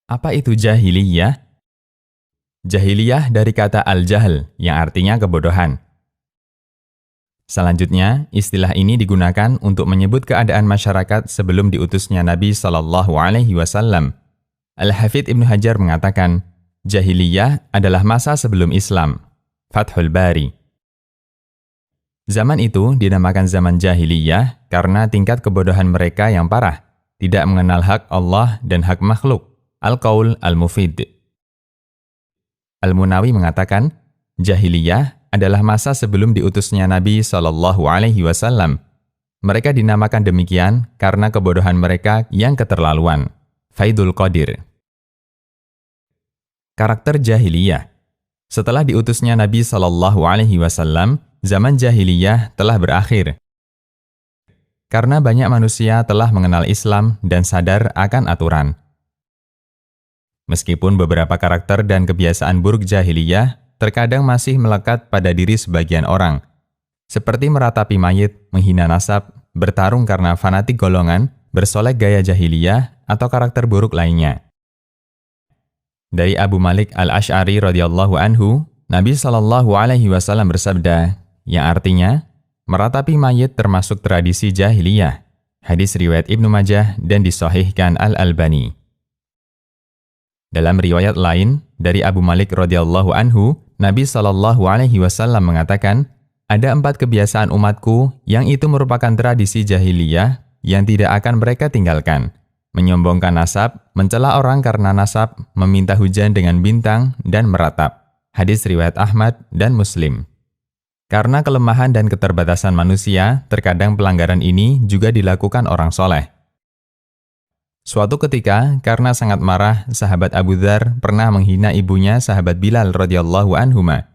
Apa itu jahiliyah? Jahiliyah dari kata al-jahl yang artinya kebodohan. Selanjutnya, istilah ini digunakan untuk menyebut keadaan masyarakat sebelum diutusnya Nabi SAW. Al-Hafidz Ibnu Hajar mengatakan, jahiliyah adalah masa sebelum Islam. Fathul Bari. Zaman itu dinamakan zaman jahiliyah karena tingkat kebodohan mereka yang parah, tidak mengenal hak Allah dan hak makhluk. Al-Qaul Al-Mufid. Al-Munawi mengatakan, jahiliyah adalah masa sebelum diutusnya Nabi SAW. Mereka dinamakan demikian karena kebodohan mereka yang keterlaluan. Faidul Qadir. Karakter jahiliyah. Setelah diutusnya Nabi SAW, zaman jahiliyah telah berakhir. Karena banyak manusia telah mengenal Islam dan sadar akan aturan. Meskipun beberapa karakter dan kebiasaan buruk jahiliyah terkadang masih melekat pada diri sebagian orang, seperti meratapi mayit, menghina nasab, bertarung karena fanatik golongan, bersolek gaya jahiliyah, atau karakter buruk lainnya. Dari Abu Malik Al-Asy'ari radhiyallahu anhu, Nabi SAW bersabda, yang artinya, meratapi mayit termasuk tradisi jahiliyah. Hadis riwayat Ibnu Majah dan disahihkan Al-Albani. Dalam riwayat lain, dari Abu Malik radhiyallahu anhu, Nabi SAW mengatakan, ada 4 kebiasaan umatku yang itu merupakan tradisi jahiliyah yang tidak akan mereka tinggalkan. Menyombongkan nasab, mencela orang karena nasab, meminta hujan dengan bintang, dan meratap. Hadis riwayat Ahmad dan Muslim. Karena kelemahan dan keterbatasan manusia, terkadang pelanggaran ini juga dilakukan orang soleh. Suatu ketika, karena sangat marah, sahabat Abu Dzar pernah menghina ibunya sahabat Bilal radhiyallahu anhuma.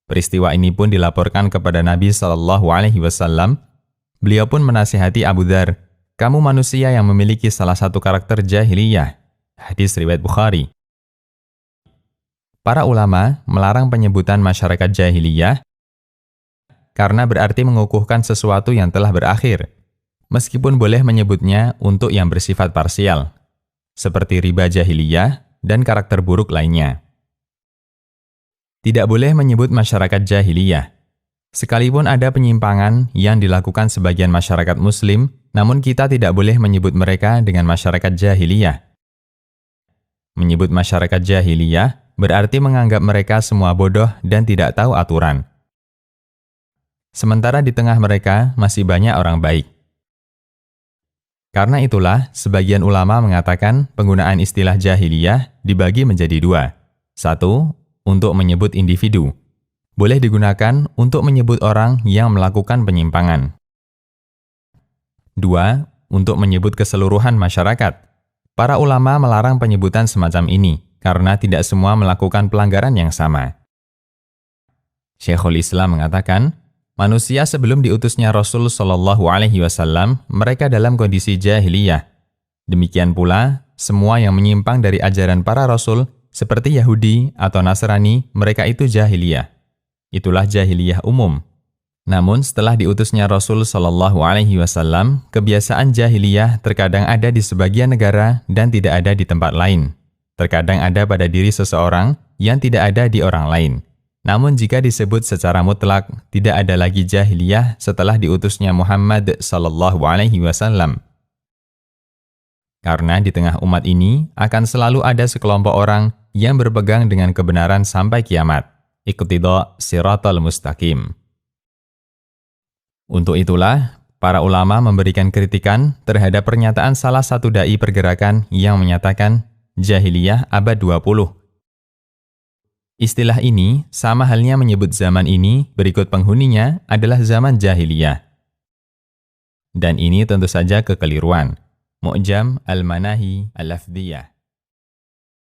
Peristiwa ini pun dilaporkan kepada Nabi SAW. Beliau pun menasihati Abu Dzar, kamu manusia yang memiliki salah satu karakter jahiliyah. Hadis riwayat Bukhari. Para ulama melarang penyebutan masyarakat jahiliyah karena berarti mengukuhkan sesuatu yang telah berakhir. Meskipun boleh menyebutnya untuk yang bersifat parsial, seperti riba jahiliyah dan karakter buruk lainnya. Tidak boleh menyebut masyarakat jahiliyah. Sekalipun ada penyimpangan yang dilakukan sebagian masyarakat muslim, namun kita tidak boleh menyebut mereka dengan masyarakat jahiliyah. Menyebut masyarakat jahiliyah berarti menganggap mereka semua bodoh dan tidak tahu aturan. Sementara di tengah mereka masih banyak orang baik. Karena itulah, sebagian ulama mengatakan penggunaan istilah jahiliyah dibagi menjadi 2. 1. Untuk menyebut individu. Boleh digunakan untuk menyebut orang yang melakukan penyimpangan. 2. Untuk menyebut keseluruhan masyarakat. Para ulama melarang penyebutan semacam ini, karena tidak semua melakukan pelanggaran yang sama. Syekhul Islam mengatakan, manusia sebelum diutusnya Rasul SAW, mereka dalam kondisi jahiliyah. Demikian pula, semua yang menyimpang dari ajaran para Rasul, seperti Yahudi atau Nasrani, mereka itu jahiliyah. Itulah jahiliyah umum. Namun setelah diutusnya Rasul SAW, kebiasaan jahiliyah terkadang ada di sebagian negara dan tidak ada di tempat lain. Terkadang ada pada diri seseorang yang tidak ada di orang lain. Namun jika disebut secara mutlak, tidak ada lagi jahiliyah setelah diutusnya Muhammad SAW. Karena di tengah umat ini akan selalu ada sekelompok orang yang berpegang dengan kebenaran sampai kiamat. Iqtida siratal mustaqim. Untuk itulah, para ulama memberikan kritikan terhadap pernyataan salah satu dai pergerakan yang menyatakan jahiliyah abad 20. Istilah ini sama halnya menyebut zaman ini berikut penghuninya adalah zaman jahiliyah. Dan ini tentu saja kekeliruan. Mu'jam al-Manahi al-Lafdhiyah.